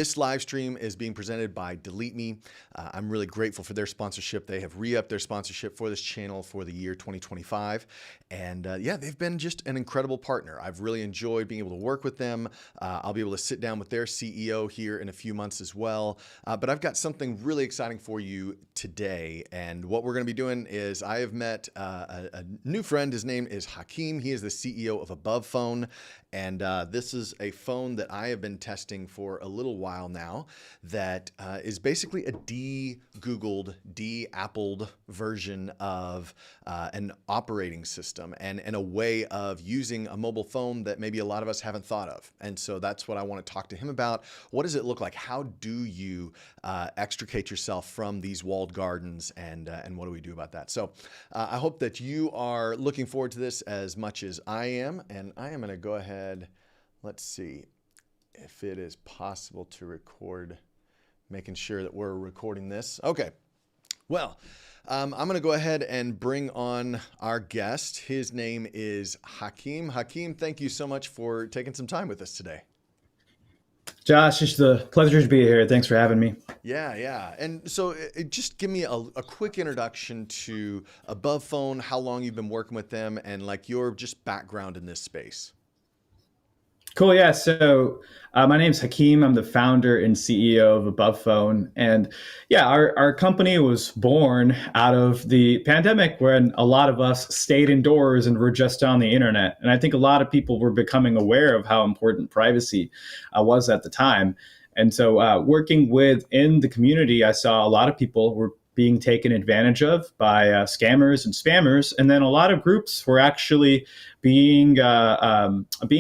This live stream is being presented by DeleteMe. I'm really grateful for their sponsorship. They have re-upped their sponsorship for this channel for the year 2025. And yeah, they've been just an incredible partner. I've really enjoyed being able to work with them. I'll be able to sit down with their CEO here in a few months as well. But I've got something really exciting for you today. And what we're going to be doing is I have met a new friend. His name is Hakeem. He is the CEO of Above Phone. And this is a phone that I have been testing for a little while now that is basically a de-Googled, de-Appled version of an operating system and a way of using a mobile phone that maybe a lot of us haven't thought of. And so that's what I want to talk to him about. What does it look like? How do you extricate yourself from these walled gardens, and what do we do about that? So I hope that you are looking forward to this as much as I am, and I am going to go ahead. Let's see if it is possible to record, making sure that we're recording this. Okay. Well, I'm going to go ahead and bring on our guest. His name is Hakeem. Hakeem, thank you so much for taking some time with us today. Josh, it's a pleasure to be here. Thanks for having me. Yeah. And so just give me a quick introduction to Above Phone, how long you've been working with them, and like your just background in this space. Cool. Yeah. So my name's Hakeem. I'm the founder and CEO of Above Phone. And yeah, our company was born out of the pandemic when a lot of us stayed indoors and were just on the internet. And I think a lot of people were becoming aware of how important privacy was at the time. And so working within the community, I saw a lot of people were being taken advantage of by scammers and spammers, and then a lot of groups were actually being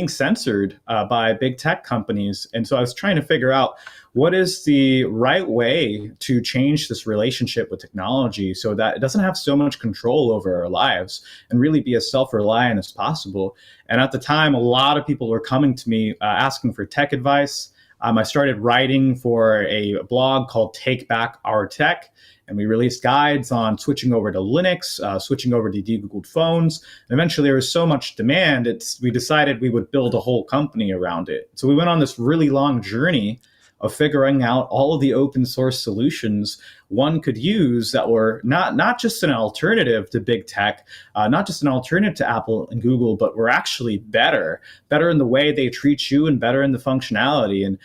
censored by big tech companies. And so I was trying to figure out what is the right way to change this relationship with technology so that it doesn't have so much control over our lives and really be as self-reliant as possible. And at the time, a lot of people were coming to me asking for tech advice. I started writing for a blog called Take Back Our Tech, and we released guides on switching over to Linux, switching over to de-Googled phones. And eventually there was so much demand, we decided we would build a whole company around it. So we went on this really long journey of figuring out all of the open source solutions one could use that were not just an alternative to big tech, not just an alternative to Apple and Google, but were actually better in the way they treat you and better in the functionality. And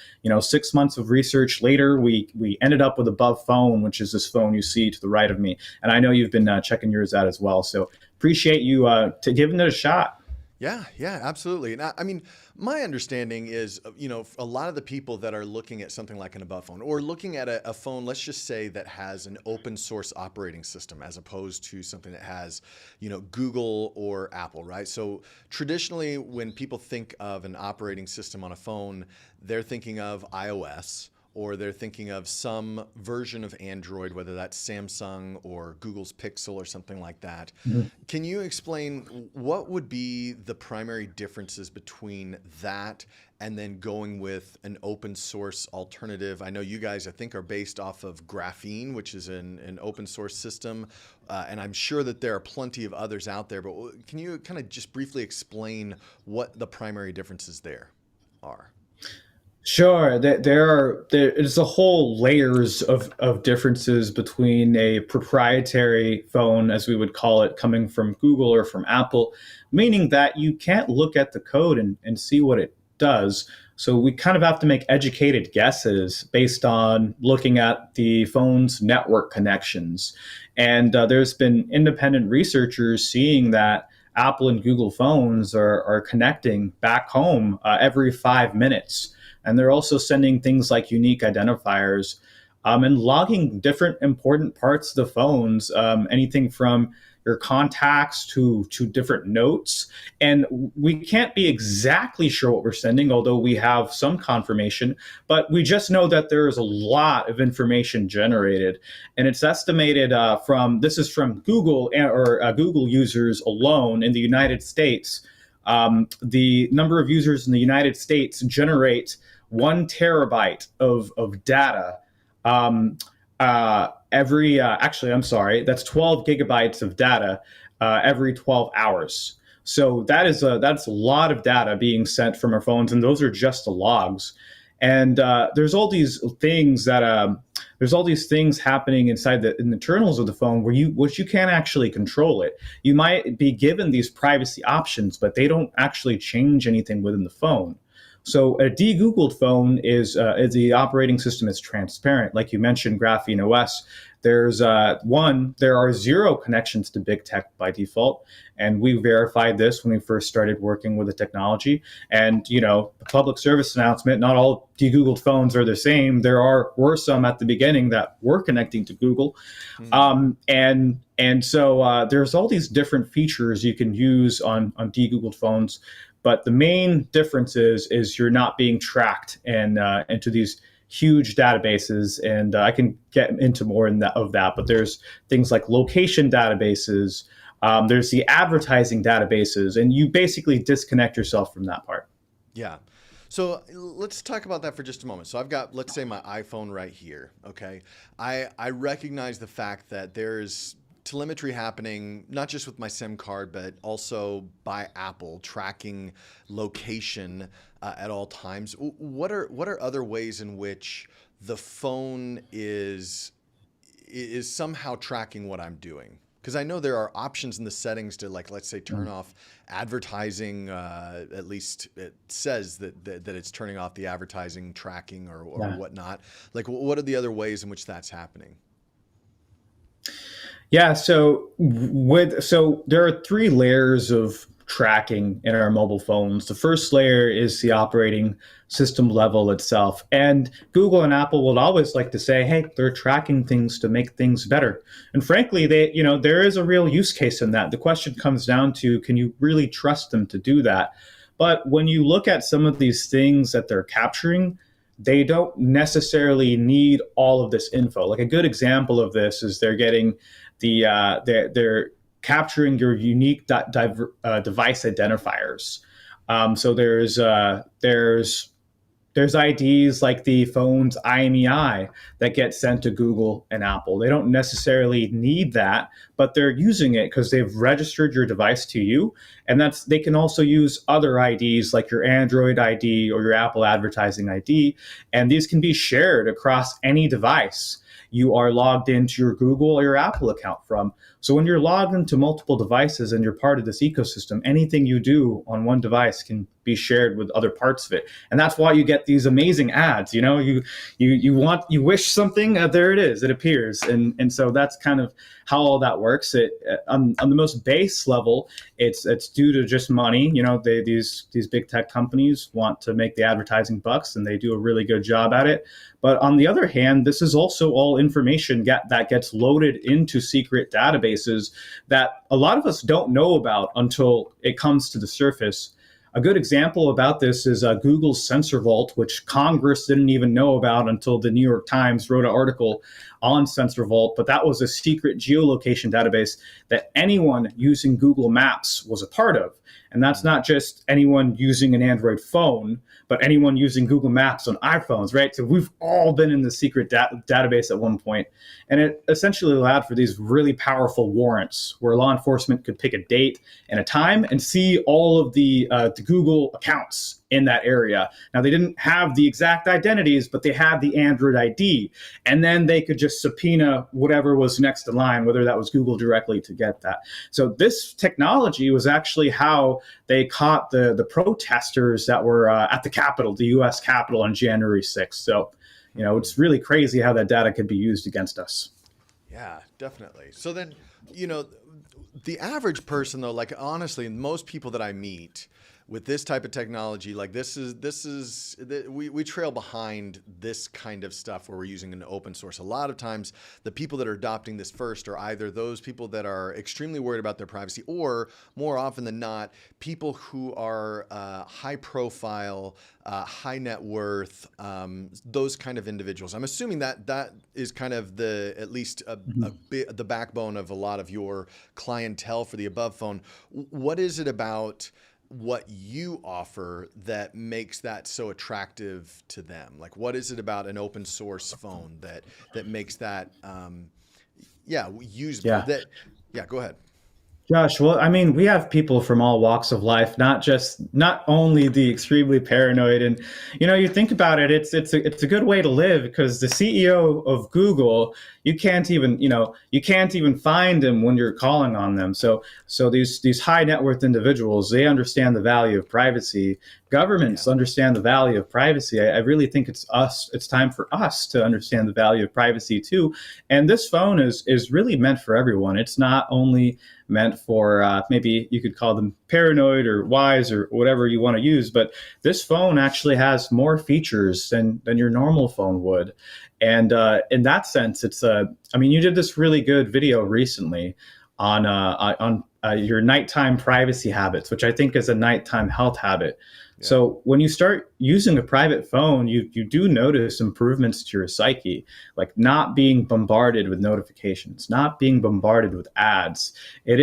6 months of research later, we ended up with Above Phone, which is this phone you see to the right of me. And I know you've been checking yours out as well. So appreciate you giving it a shot. Yeah, absolutely. And I mean, my understanding is, a lot of the people that are looking at something like an Above Phone or looking at a phone, let's just say that has an open source operating system as opposed to something that has, Google or Apple, right? So traditionally, when people think of an operating system on a phone, they're thinking of iOS, or they're thinking of some version of Android, whether that's Samsung or Google's Pixel or something like that. Mm-hmm. Can you explain what would be the primary differences between that and then going with an open source alternative? I know you guys, I think, are based off of Graphene, which is an open source system. And I'm sure that there are plenty of others out there, but can you kind of just briefly explain what the primary differences there are? Sure. There's a whole layers of differences between a proprietary phone, as we would call it, coming from Google or from Apple, meaning that you can't look at the code and see what it does. So we kind of have to make educated guesses based on looking at the phone's network connections. And there's been independent researchers seeing that Apple and Google phones are connecting back home every 5 minutes. And they're also sending things like unique identifiers and logging different important parts of the phones, anything from your contacts to different notes. And we can't be exactly sure what we're sending, although we have some confirmation, but we just know that there is a lot of information generated. And it's estimated this is from Google or Google users alone in the United States. The number of users in the United States generate 1 terabyte of data that's 12 gigabytes of data every 12 hours. So that's a lot of data being sent from our phones, and those are just the logs. And there's all these things happening inside in the internals of the phone which you can't actually control it. You might be given these privacy options, but they don't actually change anything within the phone. So a de-Googled phone is the operating system is transparent. Like you mentioned, Graphene OS. There are 0 connections to big tech by default, and we verified this when we first started working with the technology. And the public service announcement: not all de-Googled phones are the same. Were some at the beginning that were connecting to Google, so there's all these different features you can use on de-Googled phones. But the main difference is you're not being tracked and into these huge databases, and I can get into more of that. But there's things like location databases. There's the advertising databases, and you basically disconnect yourself from that part. Yeah. So let's talk about that for just a moment. So I've got, let's say, my iPhone right here. Okay. I recognize the fact that there's telemetry happening, not just with my SIM card, but also by Apple tracking location at all times. What are other ways in which the phone is somehow tracking what I'm doing? Because I know there are options in the settings to, like, let's say, turn off advertising. At least it says that it's turning off the advertising tracking or whatnot. Like, what are the other ways in which that's happening? Yeah, so there are 3 layers of tracking in our mobile phones. The first layer is the operating system level itself. And Google and Apple will always like to say, hey, they're tracking things to make things better. And frankly, there is a real use case in that. The question comes down to, can you really trust them to do that? But when you look at some of these things that they're capturing, they don't necessarily need all of this info. Like, a good example of this is they're getting they're capturing your unique device identifiers. So there's IDs like the phone's IMEI that get sent to Google and Apple. They don't necessarily need that, but they're using it because they've registered your device to you. And they can also use other IDs like your Android ID or your Apple advertising ID. And these can be shared across any device you are logged into your Google or your Apple account from. So when you're logged into multiple devices and you're part of this ecosystem, anything you do on one device can be shared with other parts of it. And that's why you get these amazing ads. You wish something, there it is, it appears. And so that's kind of how all that works. On the most base level, it's due to just money. These big tech companies want to make the advertising bucks, and they do a really good job at it. But on the other hand, this is also all information that gets loaded into secret databases that a lot of us don't know about until it comes to the surface. A good example about this is Google's Sensor Vault, which Congress didn't even know about until the New York Times wrote an article on Sensor Vault. But that was a secret geolocation database that anyone using Google Maps was a part of. And that's not just anyone using an Android phone, but anyone using Google Maps on iPhones, right? So we've all been in the secret database at one point. And it essentially allowed for these really powerful warrants where law enforcement could pick a date and a time and see all of the Google accounts in that area. Now, they didn't have the exact identities, but they had the Android ID. And then they could just subpoena whatever was next in line, whether that was Google directly, to get that. So this technology was actually how they caught the protesters that were at the Capitol, the U.S. Capitol, on January 6th. So, it's really crazy how that data could be used against us. Yeah, definitely. So then, the average person, though, like, honestly, most people that I meet with this type of technology, like, we trail behind this kind of stuff where we're using an open source. A lot of times the people that are adopting this first are either those people that are extremely worried about their privacy, or more often than not, people who are high profile, high net worth, those kind of individuals. I'm assuming that is kind of at least the backbone of a lot of your clientele for the Above phone. What is it about what you offer that makes that so attractive to them? Like, what is it about an open source phone that makes that usable? Yeah. Yeah, go ahead. Josh, well, I mean, we have people from all walks of life, not only the extremely paranoid. And you think about it, it's a good way to live because the CEO of Google, you can't even find him when you're calling on them. So these high net worth individuals, they understand the value of privacy. Yeah. Governments understand the value of privacy. I really think it's time for us to understand the value of privacy too. And this phone is really meant for everyone. It's not only meant for maybe you could call them paranoid or wise or whatever you want to use. But this phone actually has more features than your normal phone would. And in that sense, I mean, you did this really good video recently on your nighttime privacy habits, which I think is a nighttime health habit. Yeah. So when you start using a private phone, you do notice improvements to your psyche, like not being bombarded with notifications, not being bombarded with ads. There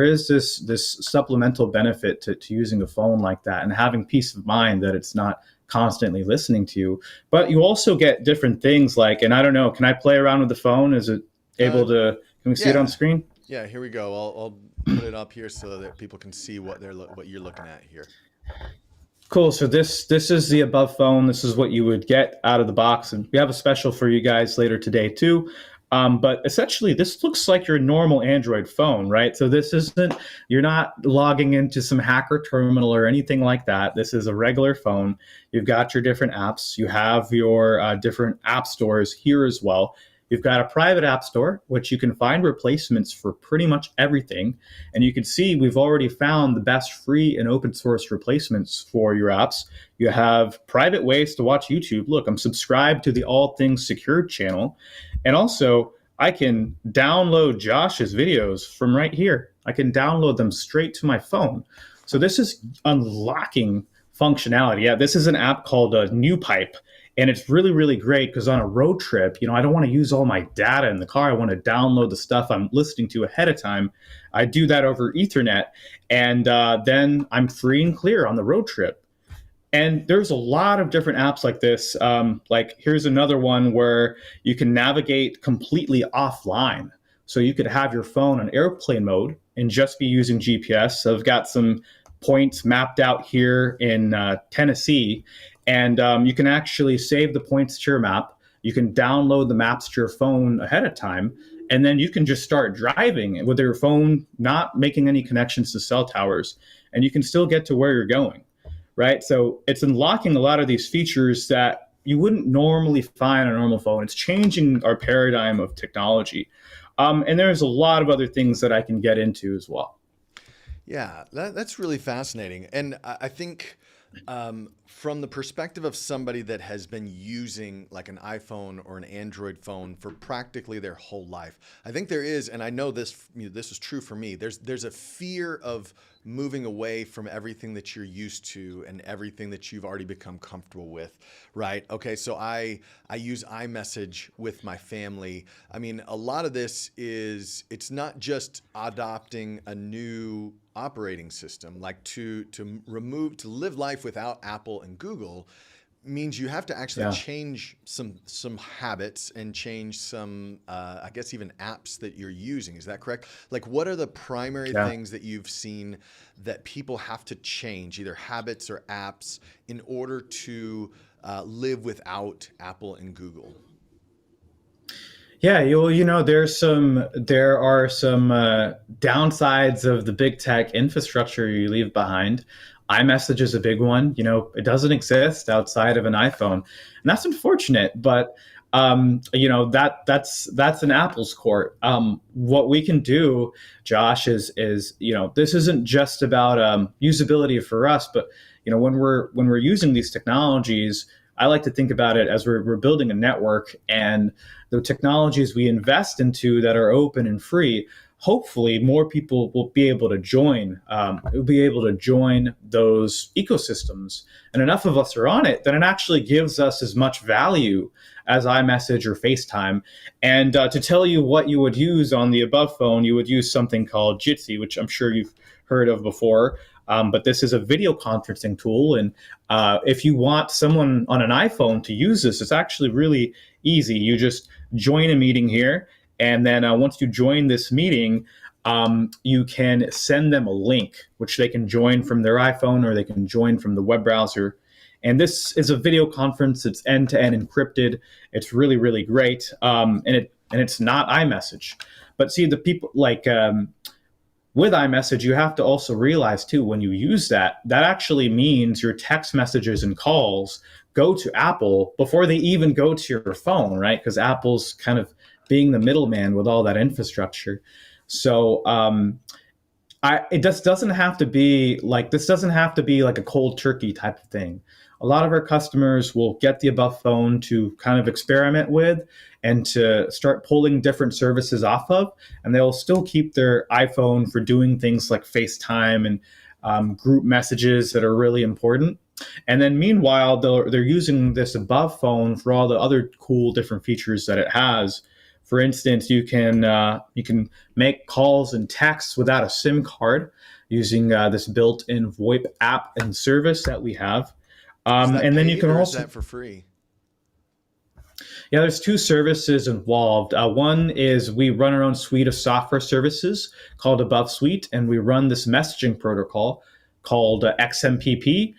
is this supplemental benefit to using a phone like that and having peace of mind that it's not constantly listening to you. But you also get different things like, and I don't know, can I play around with the phone? Is it Uh, able to? Can we see it on yeah. screen? Yeah. Here we go. I'll put it up here so that people can see what you're looking at here. Cool. So this is the above phone. This is what you would get out of the box, and we have a special for you guys later today too. But essentially, this looks like your normal Android phone, right? So this isn't you're not logging into some hacker terminal or anything like that. This is a regular phone. You've got your different apps. You have your different app stores here as well. You've got a private app store, which you can find replacements for pretty much everything. And you can see we've already found the best free and open source replacements for your apps. You have private ways to watch YouTube. Look, I'm subscribed to the All Things Secured channel. And also, I can download Josh's videos from right here. I can download them straight to my phone. So this is unlocking functionality. Yeah, this is an app called New Pipe. And it's really, really great because on a road trip, I don't want to use all my data in the car. I want to download the stuff I'm listening to ahead of time. I do that over Ethernet, and then I'm free and clear on the road trip. And there's a lot of different apps like this. Like here's another one where you can navigate completely offline. So you could have your phone on airplane mode and just be using GPS. So I've got some points mapped out here in Tennessee, and you can actually save the points to your map. You can download the maps to your phone ahead of time, and then you can just start driving with your phone not making any connections to cell towers, and you can still get to where you're going, right? So it's unlocking a lot of these features that you wouldn't normally find on a normal phone. It's changing our paradigm of technology. And there's a lot of other things that I can get into as well. Yeah, that's really fascinating. And I think from the perspective of somebody that has been using like an iPhone or an Android phone for practically their whole life, I think there is, and I know this is true for me. There's a fear of moving away from everything that you're used to and everything that you've already become comfortable with, right? Okay, so I use iMessage with my family. I mean, a lot of this it's not just adopting a new operating system, like to live life without Apple and Google means you have to actually change some habits and change some I guess even apps that you're using. Is that correct? Like what are the primary things that you've seen that people have to change, either habits or apps, in order to live without Apple and Google? Yeah, there are some downsides of the big tech infrastructure you leave behind. iMessage is a big one. It doesn't exist outside of an iPhone, and that's unfortunate. But that's an Apple's court. What we can do, Josh, is this isn't just about usability for us, but when we're using these technologies, I like to think about it as we're building a network, and the technologies we invest into that are open and free, hopefully more people will be able to join. Will be able to join those ecosystems, and enough of us are on it that it actually gives us as much value as iMessage or FaceTime. And to tell you what you would use on the above phone, you would use something called Jitsi, which I'm sure you've heard of before. But this is a video conferencing tool. And if you want someone on an iPhone to use this, it's actually really easy. You just join a meeting here. And then once you join this meeting, you can send them a link, which they can join from their iPhone or they can join from the web browser. And this is a video conference. It's end-to-end encrypted. It's really, really great. And it's not iMessage. But see, the people with iMessage, you have to also realize too, when you use that actually means your text messages and calls go to Apple before they even go to your phone, right? Because Apple's kind of being the middleman with all that infrastructure. So it just doesn't have to be like, this doesn't have to be like a cold turkey type of thing. A lot of our customers will get the above phone to kind of experiment with and to start pulling different services off of, and they'll still keep their iPhone for doing things like FaceTime and group messages that are really important. And then meanwhile, they're using this above phone for all the other cool different features that it has. For instance, you can make calls and texts without a SIM card using this built-in VoIP app and service that we have. And then you can also, is that for free? Yeah, there's two services involved. One is we run our own suite of software services called Above Suite, and we run this messaging protocol called XMPP.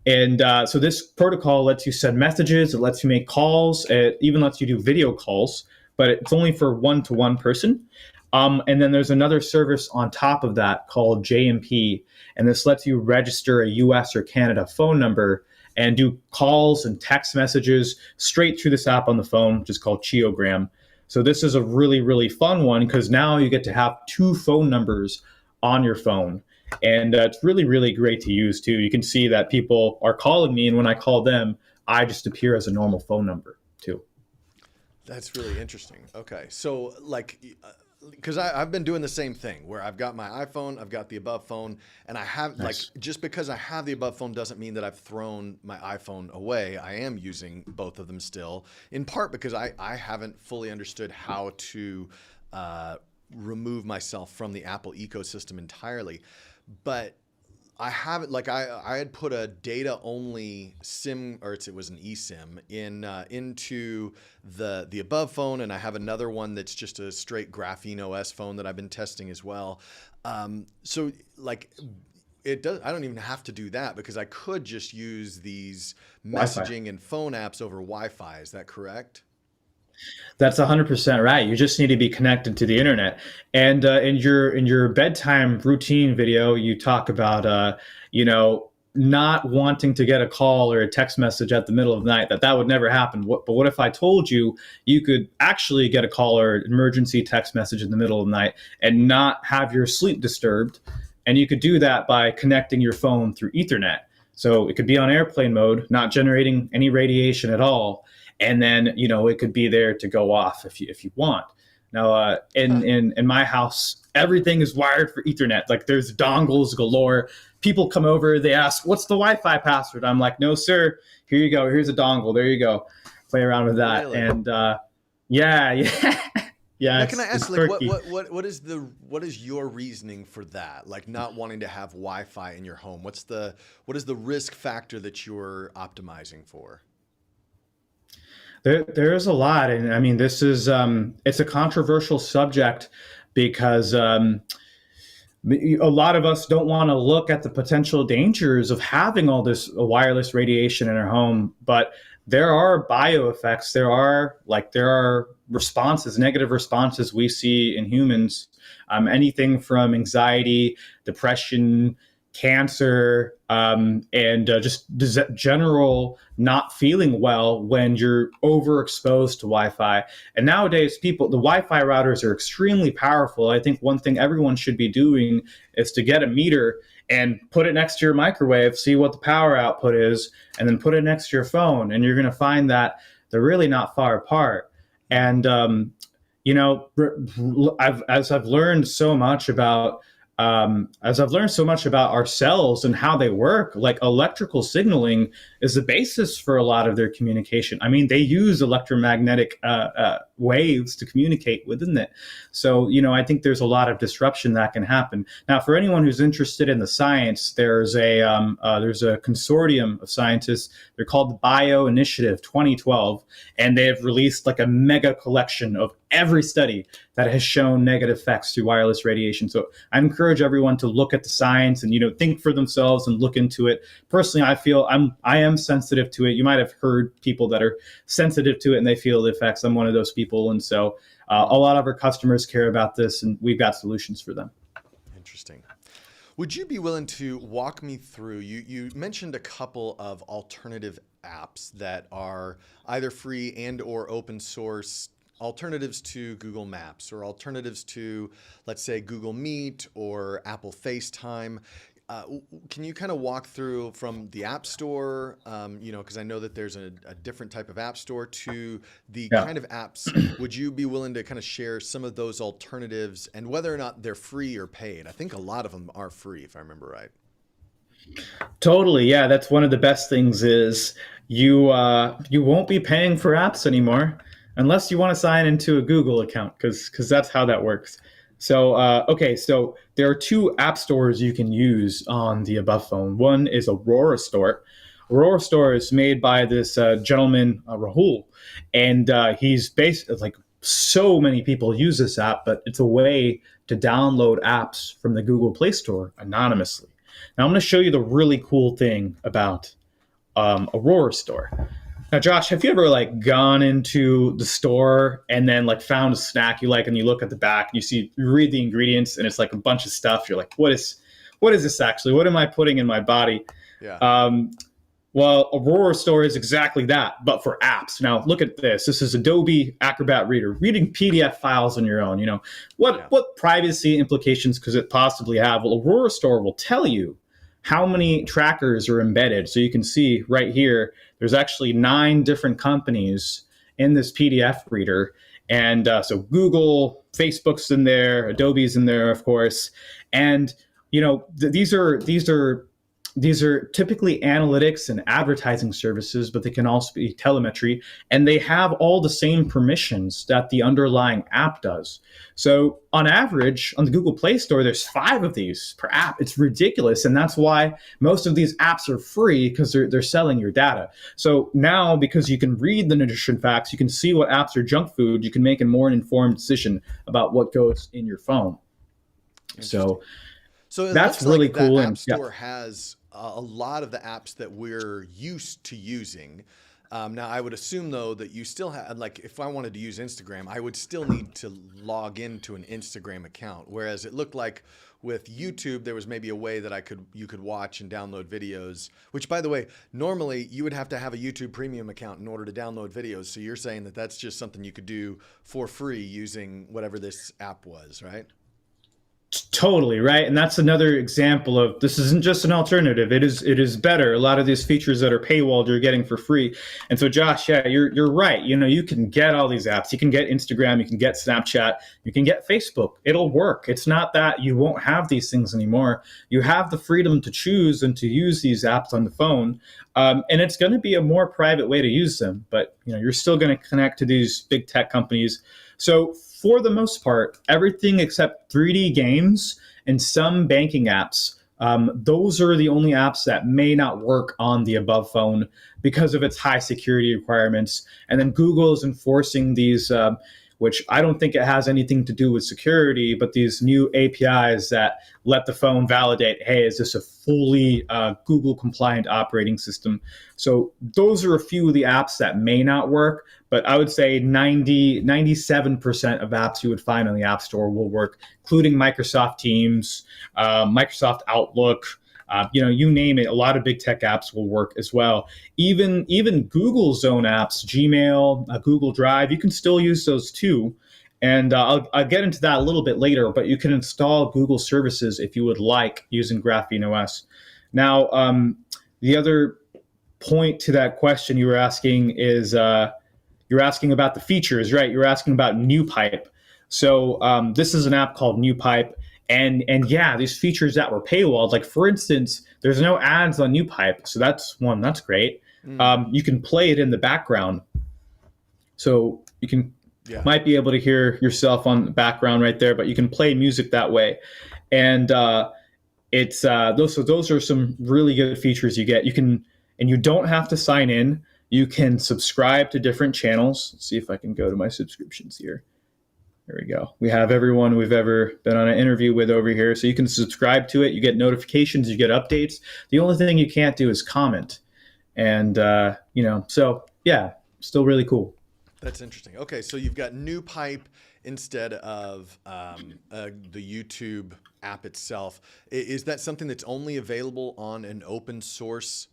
And so this protocol lets you send messages, it lets you make calls, it even lets you do video calls, but it's only for one-to-one person. And then there's another service on top of that called JMP, and this lets you register a US or Canada phone number and do calls and text messages straight through this app on the phone, which is called Chiogram. So this is a really, really fun one because now you get to have two phone numbers on your phone. And it's really, really great to use too. You can see that people are calling me, and when I call them, I just appear as a normal phone number too. That's really interesting. Okay. So because I've been doing the same thing where I've got my iPhone, I've got the above phone, and I have Nice. just because I have the above phone doesn't mean that I've thrown my iPhone away. I am using both of them still, in part because I haven't fully understood how to remove myself from the Apple ecosystem entirely. But I haven't, I had put a data only SIM, or it was an eSIM into the above phone, and I have another one that's just a straight Graphene OS phone that I've been testing as well. So it does. I don't even have to do that because I could just use these Wi-Fi. messaging and phone apps over Wi-Fi. Is that correct? That's 100% right. You just need to be connected to the internet. And in your bedtime routine video, you talk about not wanting to get a call or a text message at the middle of the night. That would never happen. But what if I told you you could actually get a call or emergency text message in the middle of the night and not have your sleep disturbed? And you could do that by connecting your phone through Ethernet. So it could be on airplane mode, not generating any radiation at all. And then, it could be there to go off if you want. Now, in my house, everything is wired for Ethernet. Like there's dongles galore. People come over, they ask, "What's the Wi-Fi password?" I'm like, "No, sir. Here you go. Here's a dongle. There you go. Play around with that." Really? And yeah. Yeah. Now, can I ask, quirky. what is your reasoning for that? Like not wanting to have Wi-Fi in your home. What is the risk factor that you're optimizing for? There is a lot, and I mean, this is it's a controversial subject because a lot of us don't want to look at the potential dangers of having all this wireless radiation in our home, but there are bio effects. There are responses, negative responses we see in humans, anything from anxiety, depression, cancer, and just general not feeling well when you're overexposed to Wi-Fi. And nowadays, the Wi-Fi routers are extremely powerful. I think one thing everyone should be doing is to get a meter and put it next to your microwave, see what the power output is, and then put it next to your phone. And you're going to find that they're really not far apart. And, as I've learned so much about our cells and how they work, like electrical signaling is the basis for a lot of their communication. I mean, they use electromagnetic waves to communicate within it. So, I think there's a lot of disruption that can happen. Now, for anyone who's interested in the science, there's a consortium of scientists. They're called the Bio Initiative 2012, and they have released like a mega collection of every study that has shown negative effects to wireless radiation. So I encourage everyone to look at the science and, think for themselves and look into it. Personally, I am sensitive to it. You might have heard people that are sensitive to it and they feel the effects. I'm one of those people. And so a lot of our customers care about this, and we've got solutions for them. Interesting. Would you be willing to walk me through, you mentioned a couple of alternative apps that are either free and or open source, alternatives to Google Maps or alternatives to, let's say, Google Meet or Apple FaceTime. Can you kind of walk through from the App Store, because I know that there's a different type of App Store to the kind of apps. Would you be willing to kind of share some of those alternatives and whether or not they're free or paid? I think a lot of them are free, if I remember right. Totally. Yeah. That's one of the best things is you won't be paying for apps anymore unless you want to sign into a Google account, because that's how that works. So, so there are two app stores you can use on the Above phone. One is Aurora Store. Aurora Store is made by this gentleman, Rahul, and he's basically like so many people use this app, but it's a way to download apps from the Google Play Store anonymously. Now, I'm going to show you the really cool thing about Aurora Store. Now, Josh, have you ever gone into the store and then found a snack you like, and you look at the back and you read the ingredients and it's a bunch of stuff. You're like, what is this actually? What am I putting in my body? Yeah. Well, Aurora Store is exactly that, but for apps. Now, look at this. This is Adobe Acrobat Reader, reading PDF files on your own. What privacy implications could it possibly have? Well, Aurora Store will tell you how many trackers are embedded. So you can see right here, there's actually 9 different companies in this PDF reader. And so Google, Facebook's in there, Adobe's in there, of course. And, these are typically analytics and advertising services, but they can also be telemetry, and they have all the same permissions that the underlying app does. So on average, on the Google Play Store, there's 5 of these per app. It's ridiculous, and that's why most of these apps are free, because they're selling your data. So now, because you can read the nutrition facts, you can see what apps are junk food, you can make a more informed decision about what goes in your phone. So that's really cool. The App Store has a lot of the apps that we're used to using. Now, I would assume, though, that you still have, if I wanted to use Instagram, I would still need to log into an Instagram account. Whereas it looked like with YouTube, there was maybe a way that you could watch and download videos, which, by the way, normally you would have to have a YouTube Premium account in order to download videos. So you're saying that that's just something you could do for free using whatever this app was, right? Totally, right. And that's another example of this isn't just an alternative. It is better. A lot of these features that are paywalled you're getting for free. And so, Josh, yeah, you're right. You can get all these apps. You can get Instagram, you can get Snapchat, you can get Facebook. It'll work. It's not that you won't have these things anymore. You have the freedom to choose and to use these apps on the phone. And it's going to be a more private way to use them, but you're still going to connect to these big tech companies. So for the most part, everything except 3D games and some banking apps, those are the only apps that may not work on the Above phone because of its high security requirements. And then Google is enforcing these, which I don't think it has anything to do with security, but these new APIs that let the phone validate, hey, is this a fully Google compliant operating system? So those are a few of the apps that may not work, but I would say 97% of apps you would find on the App Store will work, including Microsoft Teams, Microsoft Outlook, you name it. A lot of big tech apps will work as well. Even Google's own apps, Gmail, Google Drive, you can still use those too. And I'll get into that a little bit later, but you can install Google services if you would like using Graphene OS. Now, the other point to that question you were asking is you're asking about the features, right? You're asking about NewPipe. So this is an app called NewPipe. And yeah, these features that were paywalled, like for instance, there's no ads on NewPipe. So that's great. You can play it in the background. So you can Yeah. Might be able to hear yourself on the background right there, but you can play music that way. And it's those are some really good features you get. You can, and you don't have to sign in. You can subscribe to different channels. Let's see if I can go to my subscriptions here. There we go. We have everyone we've ever been on an interview with over here. So you can subscribe to it. You get notifications, you get updates. The only thing you can't do is comment. And, so yeah, still really cool. That's interesting. Okay, so you've got new pipe instead of the YouTube app itself. Is that something that's only available on an open source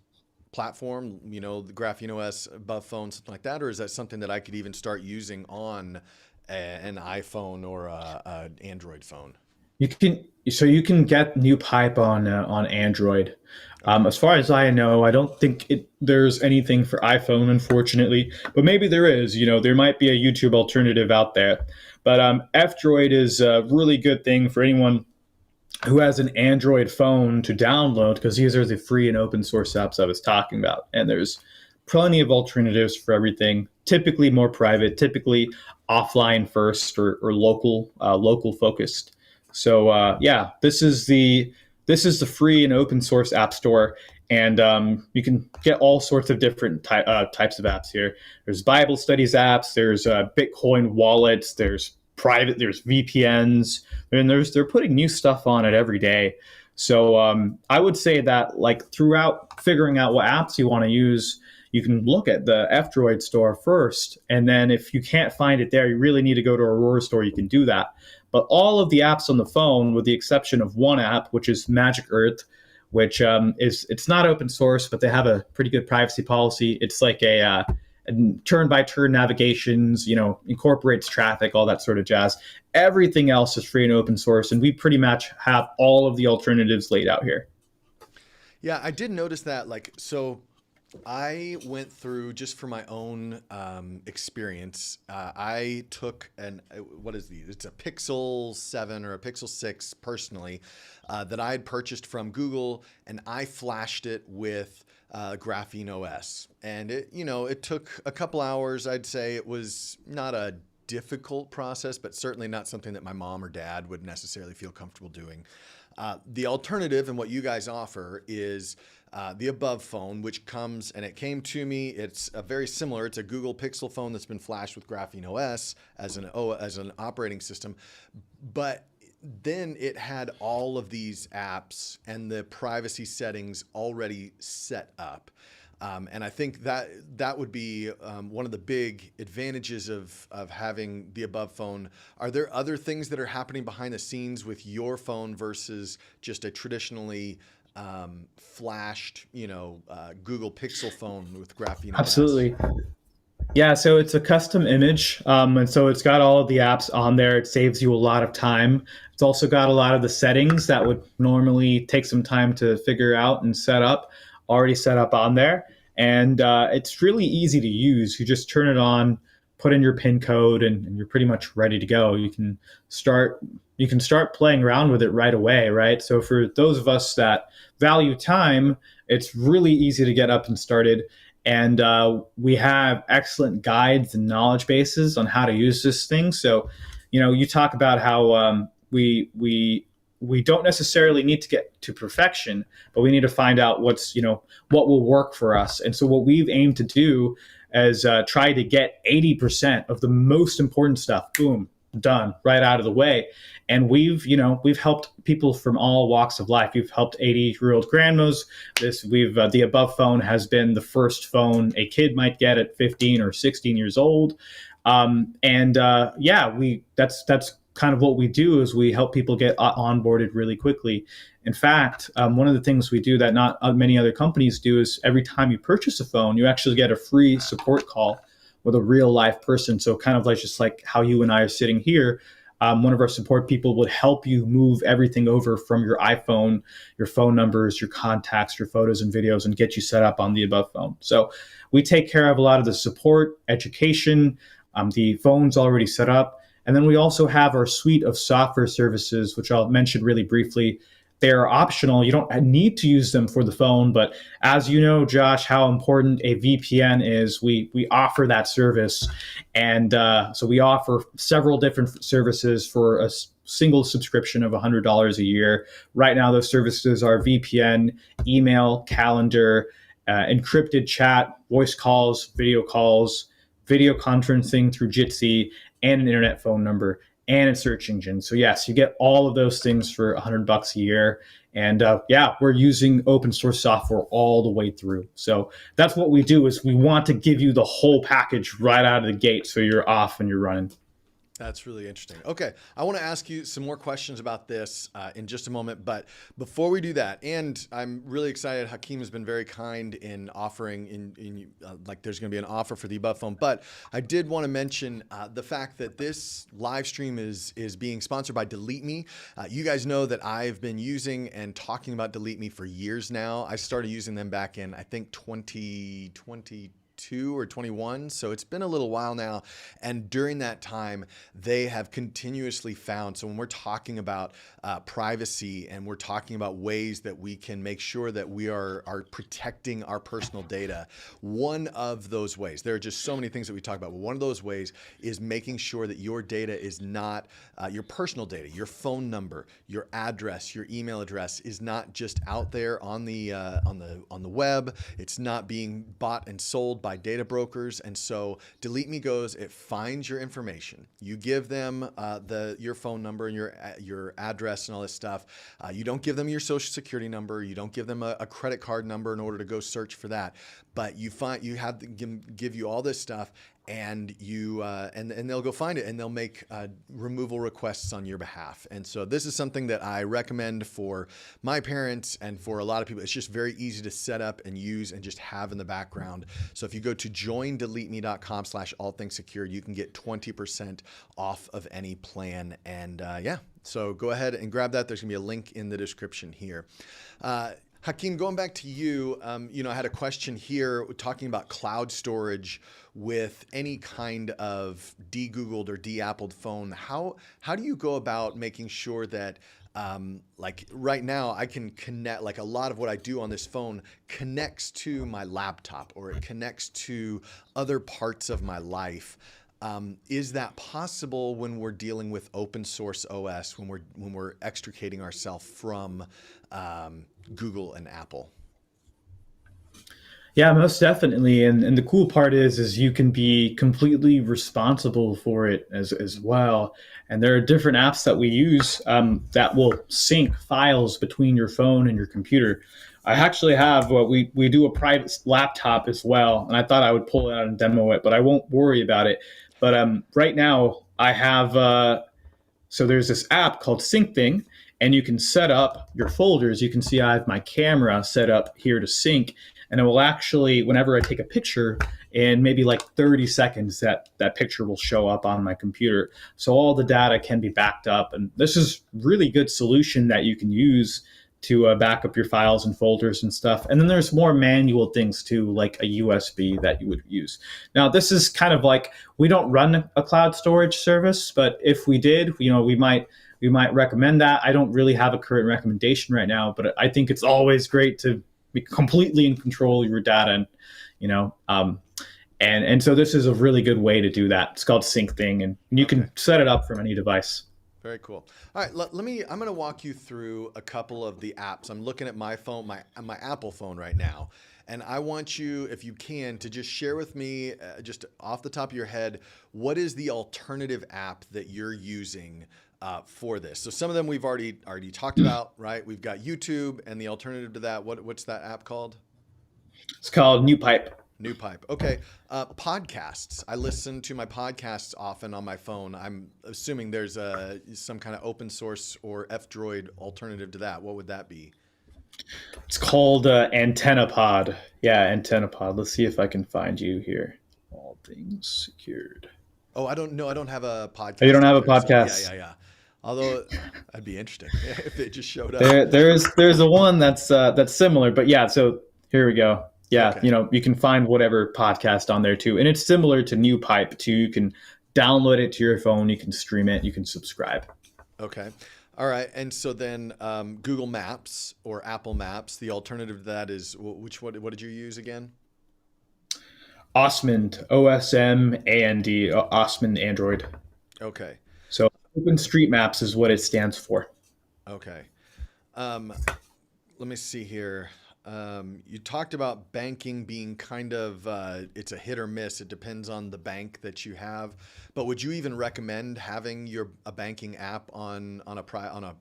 platform, the Graphene OS above phone, something like that? Or is that something that I could even start using on an iPhone or an Android phone? You can get new pipe on Android. As far as I know, I don't think there's anything for iPhone, unfortunately, but maybe there is. There might be a YouTube alternative out there. But F-Droid is a really good thing for anyone who has an Android phone to download, because these are the free and open source apps I was talking about. And there's plenty of alternatives for everything, typically more private, typically offline first or local focused. So this is the free and open source app store, and you can get all sorts of different types of apps here. There's Bible studies apps, there's Bitcoin wallets, there's VPNs, and they're putting new stuff on it every day. So I would say that, like, throughout figuring out what apps you want to use, you can look at the F-Droid store first, and then if you can't find it there, you really need to go to Aurora store. You can do that. But all of the apps on the phone, with the exception of one app, which is Magic Earth, which it's not open source, but they have a pretty good privacy policy. It's like a turn-by-turn navigations, incorporates traffic, all that sort of jazz. Everything else is free and open source, and we pretty much have all of the alternatives laid out here. Yeah, I did notice that. So I went through, just for my own experience, I took it's a Pixel 7 or a Pixel 6 personally, that I had purchased from Google, and I flashed it with Graphene OS. And it took a couple hours. I'd say it was not a difficult process, but certainly not something that my mom or dad would necessarily feel comfortable doing. The alternative, and what you guys offer, is the above phone, which comes, and it came to me. It's very similar. It's a Google Pixel phone that's been flashed with Graphene OS as an operating system, but then it had all of these apps and the privacy settings already set up. And I think that would be one of the big advantages of having the above phone. Are there other things that are happening behind the scenes with your phone versus just a traditionally flashed, Google Pixel phone with Graphene OS? Absolutely. Yeah, so it's a custom image, and so it's got all of the apps on there. It saves you a lot of time. It's also got a lot of the settings that would normally take some time to figure out and set up, already set up on there. And it's really easy to use. You just turn it on, put in your PIN code, and you're pretty much ready to go. You can start playing around with it right away, right? So for those of us that value time, it's really easy to get up and started. And we have excellent guides and knowledge bases on how to use this thing. So, you talk about how we don't necessarily need to get to perfection, but we need to find out what will work for us. And so what we've aimed to do is try to get 80% of the most important stuff, boom, done, right out of the way. And we've helped people from all walks of life. We've helped 80-year-old grandmas. The above phone has been the first phone a kid might get at 15 or 16 years old. That's kind of what we do, is we help people get onboarded really quickly. In fact, one of the things we do that not many other companies do is every time you purchase a phone, you actually get a free support call with a real live person. So kind of just like how you and I are sitting here, one of our support people would help you move everything over from your iPhone, your phone numbers, your contacts, your photos and videos, and get you set up on the above phone. So we take care of a lot of the support, education, the phone's already set up. And then we also have our suite of software services, which I'll mention really briefly. they're optional. You don't need to use them for the phone, but as you know, Josh, how important a VPN is, we offer that service. And so we offer several different services for a single subscription of $100 a year. Right now, those services are VPN, email, calendar, encrypted chat, voice calls, video conferencing through Jitsi, and an internet phone number and a search engine. So yes, you get all of those things for $100 a year. And we're using open source software all the way through. So that's what we do, is we want to give you the whole package right out of the gate, so you're off and you're running. That's really interesting. Okay, I want to ask you some more questions about this in just a moment. But before we do that, and I'm really excited, Hakeem has been very kind in offering like there's going to be an offer for the Above phone. But I did want to mention the fact that this live stream is being sponsored by DeleteMe. You guys know that I've been using and talking about DeleteMe for years now. I started using them back in, I think, 2022 or 21. So it's been a little while now. And during that time, they have continuously found, so when we're talking about privacy and we're talking about ways that we can make sure that we are protecting our personal data, one of those ways, there are just so many things that we talk about, but one of those ways is making sure that your data is not, your personal data, your phone number, your address, your email address is not just out there on the web. It's not being bought and sold by data brokers. And so DeleteMe goes, it finds your information. You give them your phone number and your address and all this stuff. You don't give them your social security number. You don't give them a credit card number in order to go search for that. But you have them give you all this stuff, and you and they'll go find it, and they'll make removal requests on your behalf. And so this is something that I recommend for my parents and for a lot of people. It's just very easy to set up and use and just have in the background. So if you go to joindeleteme.com/allthingssecure, you can get 20% off of any plan. And so go ahead and grab that. There's gonna be a link in the description here. Hakeem, going back to you, I had a question here talking about cloud storage with any kind of de-Googled or de-Appled phone. How do you go about making sure that, like right now, I can connect, like a lot of what I do on this phone connects to my laptop, or it connects to other parts of my life? Is that possible when we're dealing with open source OS, when we're extricating ourselves from Google and Apple? Yeah, most definitely. And the cool part is you can be completely responsible for it as well. And there are different apps that we use that will sync files between your phone and your computer. I actually have we do a private laptop as well, and I thought I would pull it out and demo it, but I won't worry about it. But right now I have so there's this app called SyncThing, and you can set up your folders. You can see I have my camera set up here to sync, and it will actually, whenever I take a picture, in maybe like 30 seconds, that picture will show up on my computer. So all the data can be backed up. And this is really good solution that you can use to back up your files and folders and stuff. And then there's more manual things too, like a USB that you would use. Now, this is kind of like, we don't run a cloud storage service, but if we did, we might recommend that. I don't really have a current recommendation right now, but I think it's always great to be completely in control of your data, and so this is a really good way to do that. It's called SyncThing, and you can set it up from any device. Very cool. All right, I'm going to walk you through a couple of the apps. I'm looking at my phone, my Apple phone right now, and I want you, if you can, to just share with me, just off the top of your head, what is the alternative app that you're using for this? So some of them we've already talked about, right? We've got YouTube, and the alternative to that, what's that app called? It's called NewPipe. NewPipe. Okay. Podcasts. I listen to my podcasts often on my phone. I'm assuming there's some kind of open source or F-Droid alternative to that. What would that be? It's called AntennaPod. Yeah, AntennaPod. Let's see if I can find you here. All things secured. Oh, I don't know. I don't have a podcast. Oh, you don't have a podcast? So yeah. Although that'd be interesting if it just showed up. There's a one that's similar, but yeah. So here we go. Yeah, okay. You can find whatever podcast on there too, and it's similar to NewPipe too. You can download it to your phone, you can stream it, you can subscribe. Okay. All right. And so then Google Maps or Apple Maps, the alternative to that is what did you use again? Osmond, OSMAND, Osmond Android. Okay. So OpenStreetMaps is what it stands for. Okay. Um, Let me see here. You talked about banking being kind of it's a hit or miss. It depends on the bank that you have. But would you even recommend having a banking app on a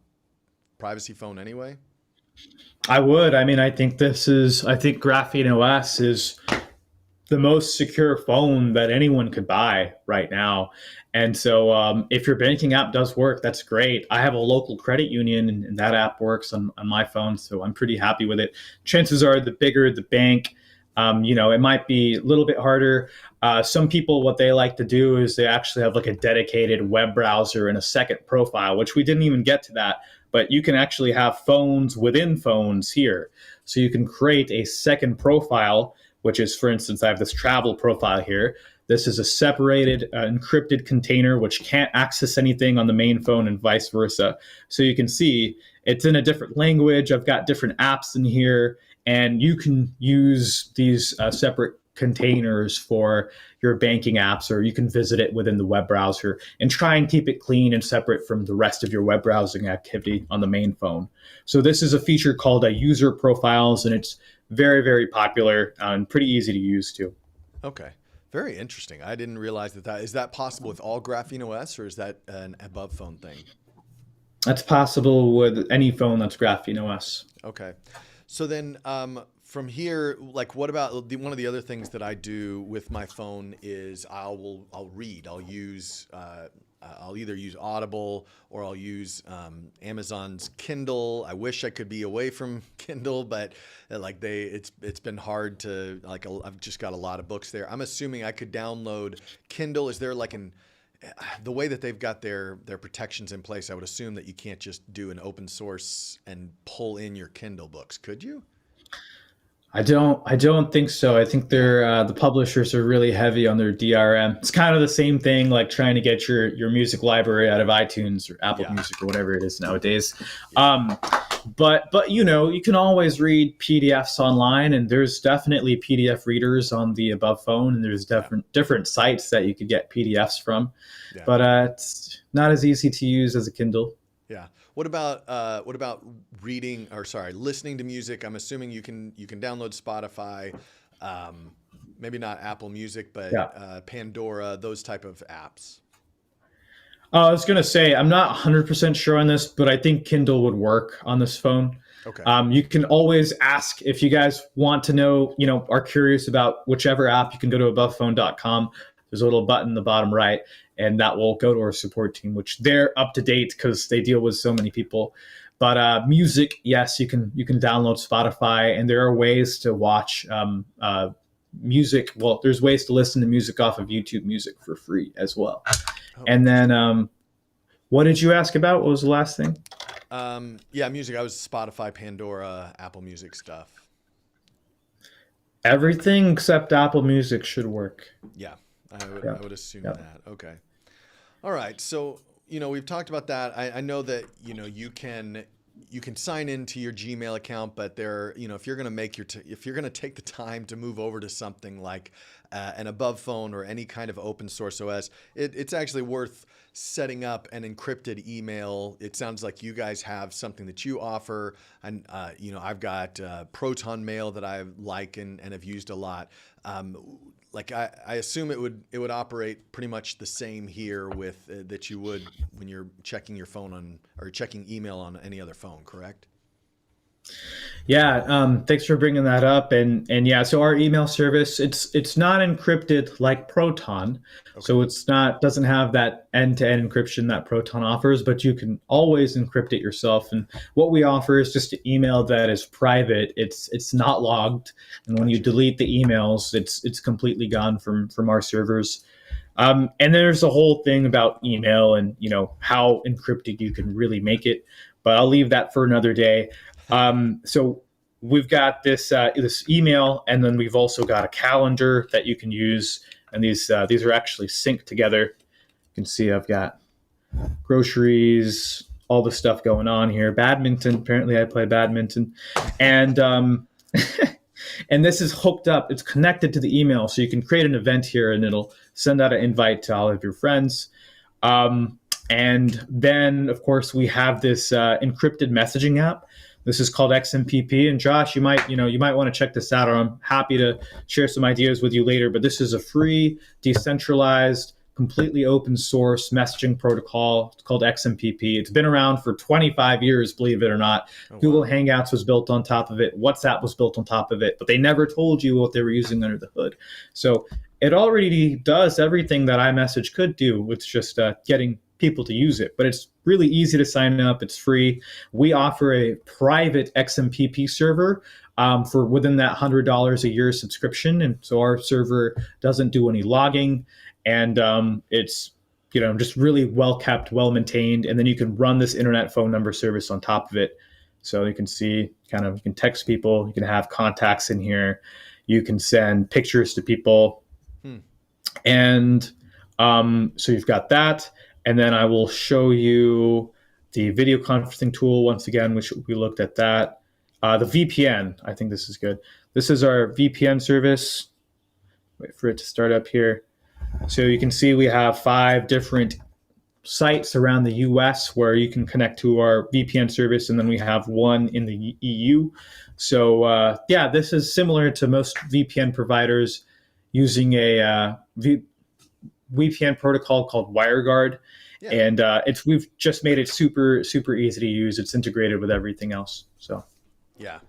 privacy phone anyway? I would. I mean, I think Graphene OS is the most secure phone that anyone could buy right now. And so, if your banking app does work, that's great. I have a local credit union, and that app works on my phone, so I'm pretty happy with it. Chances are, the bigger the bank, it might be a little bit harder. Some people, what they like to do is they actually have like a dedicated web browser and a second profile, which we didn't even get to that. But you can actually have phones within phones here. So you can create a second profile, which is, for instance, I have this travel profile here. This is a separated, encrypted container which can't access anything on the main phone and vice versa. So you can see it's in a different language. I've got different apps in here, and you can use these separate containers for your banking apps, or you can visit it within the web browser and try and keep it clean and separate from the rest of your web browsing activity on the main phone. So this is a feature called user profiles, and it's very, very popular and pretty easy to use too. Okay. Very interesting. I didn't realize that is that possible with all Graphene OS, or is that an above phone thing? That's possible with any phone that's Graphene OS. Okay. So then from here, like what about one of the other things that I do with my phone is I'll read. I'll either use Audible or I'll use Amazon's Kindle. I wish I could be away from Kindle, but it's been hard to I've just got a lot of books there. I'm assuming I could download Kindle. Is there like the way that they've got their protections in place? I would assume that you can't just do an open source and pull in your Kindle books, could you? I don't think so. I think they're the publishers are really heavy on their DRM. It's kind of the same thing like trying to get your music library out of iTunes or Apple Yeah. Music or whatever it is nowadays. Yeah. But you can always read PDFs online, and there's definitely PDF readers on the above phone, and there's Yeah. different sites that you could get PDFs from. Yeah. But it's not as easy to use as a Kindle. Yeah. What about reading or sorry, listening to music? I'm assuming you can download Spotify, maybe not Apple Music, but Yeah. Pandora, those type of apps. I was gonna say I'm not 100% sure on this, but I think Kindle would work on this phone. Okay. You can always ask if you guys want to know, are curious about whichever app. You can go to abovephone.com. There's a little button in the bottom right, and that will go to our support team, which they're up to date because they deal with so many people. But music, yes, you can download Spotify, and there are ways to watch music. Well, there's ways to listen to music off of YouTube Music for free as well. Oh, And then, what did you ask about? What was the last thing? yeah, music. I was Spotify, Pandora, Apple Music stuff. Everything except Apple Music should work. Yeah, Yeah. I would assume Yeah. that. Okay. All right. So, we've talked about that. I know that, you can sign into your Gmail account, but if you're going to if you're going to take the time to move over to something like an above phone or any kind of open source OS, it's actually worth setting up an encrypted email. It sounds like you guys have something that you offer. And, I've got Proton Mail that I like and have used a lot. I assume it would operate pretty much the same here with that you would when you're checking your phone or checking email on any other phone, correct? Yeah, thanks for bringing that up. And yeah, so our email service, it's not encrypted like Proton, Okay. so it's not doesn't have that end-to-end encryption that Proton offers, but you can always encrypt it yourself. And what we offer is just an email that is private. It's not logged, and when you Gotcha. delete the emails, it's completely gone from our servers. And there's a whole thing about email and how encrypted you can really make it, but I'll leave that for another day. So we've got this email, and then we've also got a calendar that you can use, and these are actually synced together. You can see I've got groceries, all the stuff going on here. Badminton, apparently I play badminton. And and this is hooked up. It's connected to the email. So you can create an event here and it'll send out an invite to all of your friends. And then, of course, we have this encrypted messaging app. This is called XMPP. And Josh, you might want to check this out, or I'm happy to share some ideas with you later. But this is a free, decentralized, completely open source messaging protocol. It's called XMPP. It's been around for 25 years, believe it or not. Oh, Google Hangouts was built on top of it. WhatsApp was built on top of it, but they never told you what they were using under the hood. So it already does everything that iMessage could do. It's just getting people to use it, but it's really easy to sign up. It's free. We offer a private XMPP server for within that $100 a year subscription. And so our server doesn't do any logging, and it's just really well kept, well maintained. And then you can run this internet phone number service on top of it. So you can see you can text people, you can have contacts in here, you can send pictures to people. And so you've got that. And then I will show you the video conferencing tool once again, which we looked at that. The VPN, I think this is good. This is our VPN service. Wait for it to start up here. So you can see we have 5 different sites around the US where you can connect to our VPN service, and then we have one in the EU. So this is similar to most VPN providers using a VPN protocol called WireGuard. Yeah. And we've just made it super, super easy to use. It's integrated with everything else. So, yeah,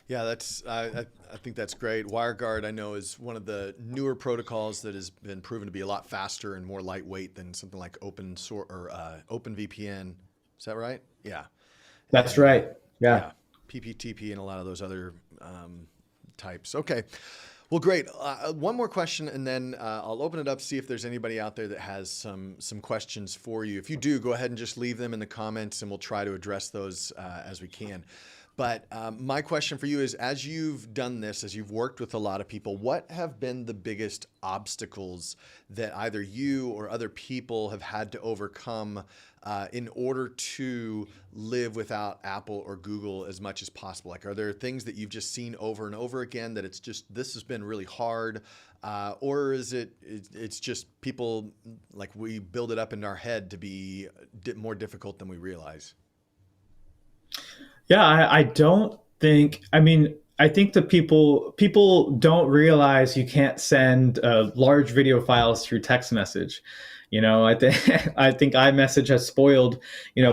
that's I think that's great. WireGuard, I know, is one of the newer protocols that has been proven to be a lot faster and more lightweight than something like OpenVPN. Is that right? Yeah, that's right. Yeah, PPTP and a lot of those other types. Okay. Well, great. One more question, and then I'll open it up, see if there's anybody out there that has some questions for you. If you do, go ahead and just leave them in the comments, and we'll try to address those as we can. But my question for you is, as you've done this, as you've worked with a lot of people, what have been the biggest obstacles that either you or other people have had to overcome in order to live without Apple or Google as much as possible? Like, are there things that you've just seen over and over again that this has been really hard? Or is it's just people, like, we build it up in our head to be more difficult than we realize? Yeah, I don't think, I think that people don't realize you can't send large video files through text message. I think iMessage has spoiled,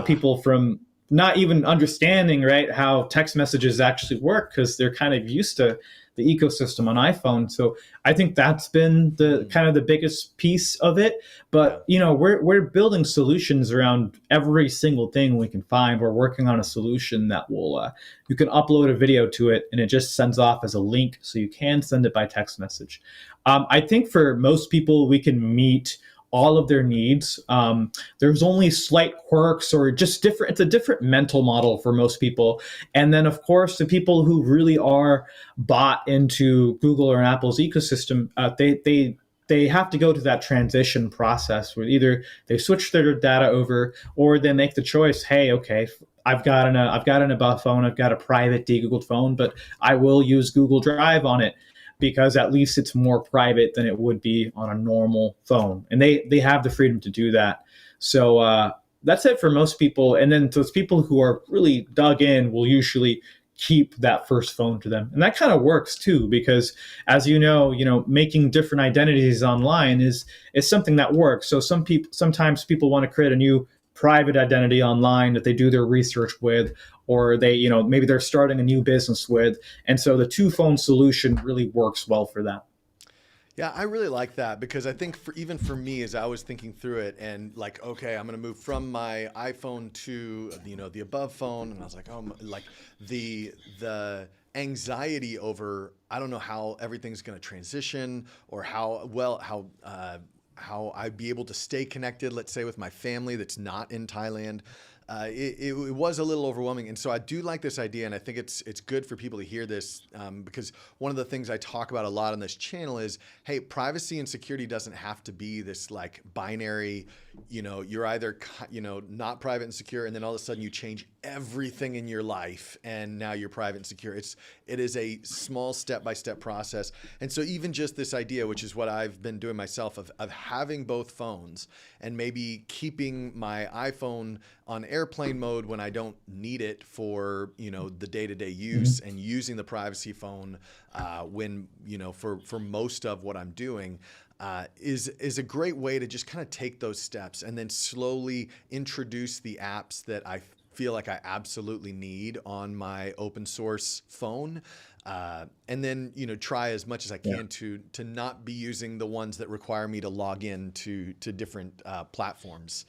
people from not even understanding, right, how text messages actually work, because they're kind of used to the ecosystem on iPhone. So I think that's been the kind of the biggest piece of it. But we're building solutions around every single thing we can find. We're working on a solution that will you can upload a video to it, and it just sends off as a link, so you can send it by text message. I think for most people, we can meet all of their needs. There's only slight quirks or just different. It's a different mental model for most people. And then, of course, the people who really are bought into Google or Apple's ecosystem, they have to go to that transition process where either they switch their data over, or they make the choice, hey, okay, I've got an above phone, I've got a private de-Googled phone, but I will use Google Drive on it, because at least it's more private than it would be on a normal phone. And they have the freedom to do that. So that's it for most people. And then those people who are really dug in will usually keep that first phone to them. And that kind of works too, because as you know, making different identities online is something that works. So sometimes people want to create a new private identity online that they do their research with, or they, maybe they're starting a new business with. And so the 2-phone solution really works well for that. Yeah, I really like that, because I think even for me, as I was thinking through it, and like, okay, I'm going to move from my iPhone to, the above phone. And I was like, oh, like the anxiety over, I don't know how everything's going to transition, or how I'd be able to stay connected, let's say, with my family that's not in Thailand. it was a little overwhelming. And so I do like this idea, and I think it's good for people to hear this, because one of the things I talk about a lot on this channel is, hey, privacy and security doesn't have to be this like binary, you're either, not private and secure, and then all of a sudden you change everything in your life and now you're private and secure. It is a small step-by-step process. And so even just this idea, which is what I've been doing myself, of having both phones and maybe keeping my iPhone on airplane mode when I don't need it for, the day-to-day use, and using the privacy phone when, for most of what I'm doing, is a great way to just kind of take those steps and then slowly introduce the apps that I feel like I absolutely need on my open source phone. And then, try as much as I can to not be using the ones that require me to log in to different platforms,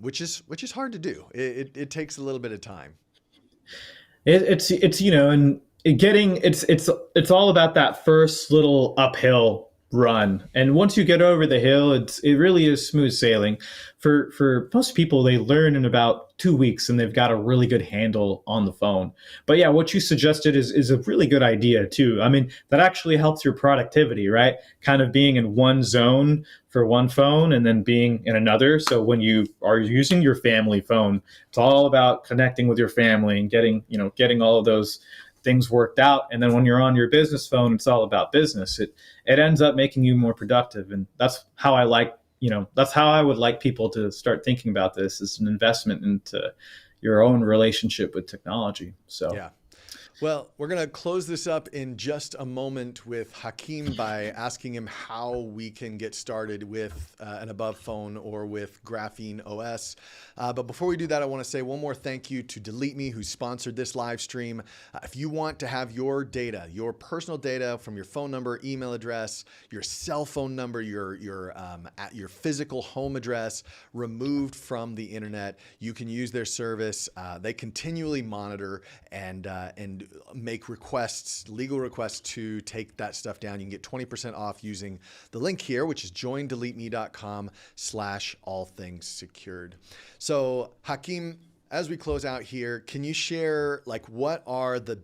which is hard to do. It takes a little bit of time. It's it's all about that first little uphill run, and once you get over the hill, it really is smooth sailing. For most people, they learn in about 2 weeks, and they've got a really good handle on the phone. But yeah, what you suggested is a really good idea too. I mean, that actually helps your productivity, right? Kind of being in one zone for one phone and then being in another. So when you are using your family phone, it's all about connecting with your family and getting all of those things worked out. And then when you're on your business phone, it's all about business. It ends up making you more productive. And that's how I would like people to start thinking about this, as an investment into your own relationship with technology. So yeah. Well, we're going to close this up in just a moment with Hakeem by asking him how we can get started with an Above phone or with Graphene OS. But before we do that, I want to say one more thank you to DeleteMe, who sponsored this live stream. If you want to have your data, your personal data from your phone number, email address, your cell phone number, your physical home address removed from the internet, you can use their service. They continually monitor and make legal requests to take that stuff down. You can get 20% off using the link here, which is joindeleteme.com/allthingssecured. So Hakeem, as we close out here, can you share what are the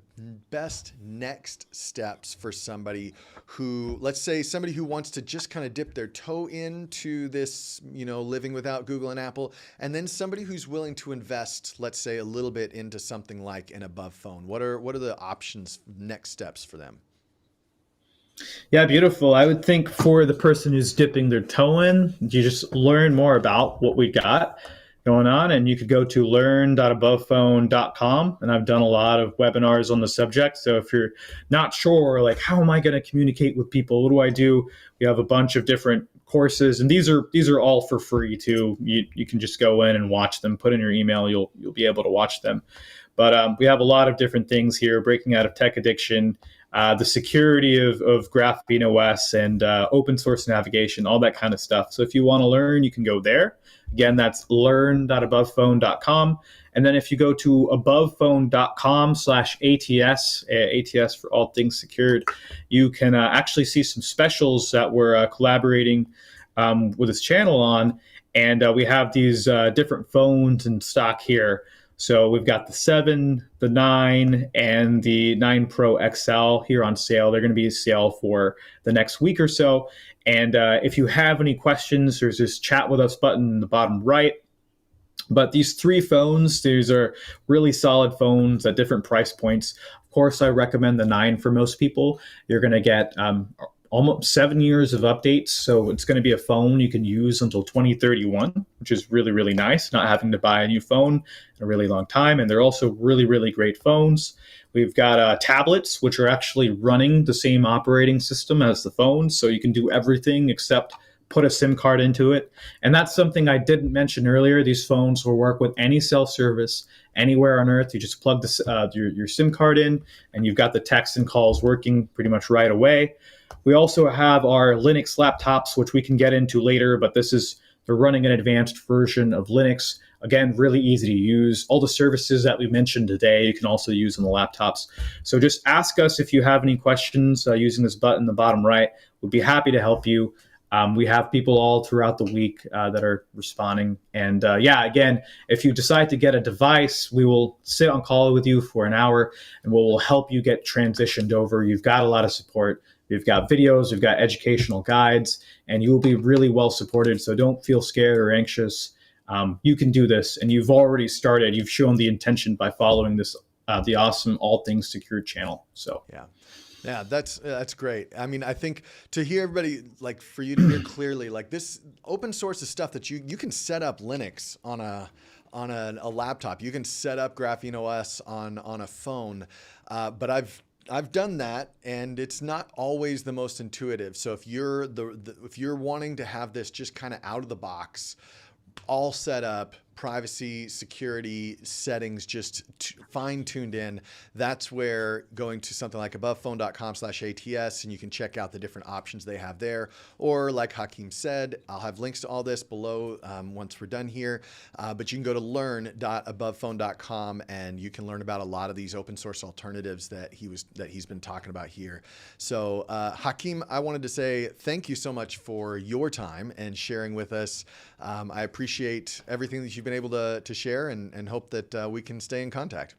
best next steps for somebody who, let's say somebody who wants to just kind of dip their toe into this, living without Google and Apple, and then somebody who's willing to invest, let's say, a little bit into something like an Above phone? What are the options, next steps for them? Yeah, beautiful. I would think for the person who's dipping their toe in, you just learn more about what we got going on, and you could go to learn.abovephone.com, and I've done a lot of webinars on the subject. So if you're not sure, how am I going to communicate with people, what do I do, we have a bunch of different courses, and these are all for free too. You can just go in and watch them, put in your email, you'll be able to watch them. But we have a lot of different things here: breaking out of tech addiction, the security of Graphene OS, and open source navigation, all that kind of stuff. So if you want to learn, you can go there. Again, that's learn.abovephone.com. And then if you go to abovephone.com/ATS, ATS for all things secured, you can actually see some specials that we're collaborating with this channel on. And we have these different phones in stock here. So we've got the 7, the 9, and the 9 Pro XL here on sale. They're going to be on sale for the next week or so. And if you have any questions, there's this chat with us button in the bottom right. But these 3 phones, these are really solid phones at different price points. Of course, I recommend the 9 for most people. You're going to get almost 7 years of updates. So it's going to be a phone you can use until 2031, which is really, really nice, not having to buy a new phone in a really long time. And they're also really, really great phones. We've got tablets, which are actually running the same operating system as the phones. So you can do everything except put a SIM card into it. And that's something I didn't mention earlier. These phones will work with any cell service anywhere on Earth. You just plug your SIM card in, and you've got the text and calls working pretty much right away. We also have our Linux laptops, which we can get into later, but they're running an advanced version of Linux. Again, really easy to use. All the services that we mentioned today, you can also use on the laptops. So just ask us if you have any questions using this button in the bottom right. We'd be happy to help you. We have people all throughout the week that are responding. And yeah, again, if you decide to get a device, we will sit on call with you for an hour and we'll help you get transitioned over. You've got a lot of support. We've got videos, we've got educational guides, and you will be really well supported. So don't feel scared or anxious. You can do this, and you've already started. You've shown the intention by following this, the awesome All Things Secure channel. So yeah. Yeah, that's great. I mean, I think to hear everybody, like for you to hear clearly, like this open source is stuff that you can set up Linux on a laptop. You can set up Graphene OS on a phone. But I've done that, and it's not always the most intuitive. So if you're if you're wanting to have this just kind of out of the box, all set up, privacy, security settings just fine tuned in, that's where going to something like abovephone.com/ATS, and you can check out the different options they have there. Or like Hakeem said, I'll have links to all this below once we're done here. But you can go to learn.abovephone.com and you can learn about a lot of these open source alternatives that he's been talking about here. So Hakeem, I wanted to say thank you so much for your time and sharing with us. I appreciate everything that you've been able to share, and hope that we can stay in contact.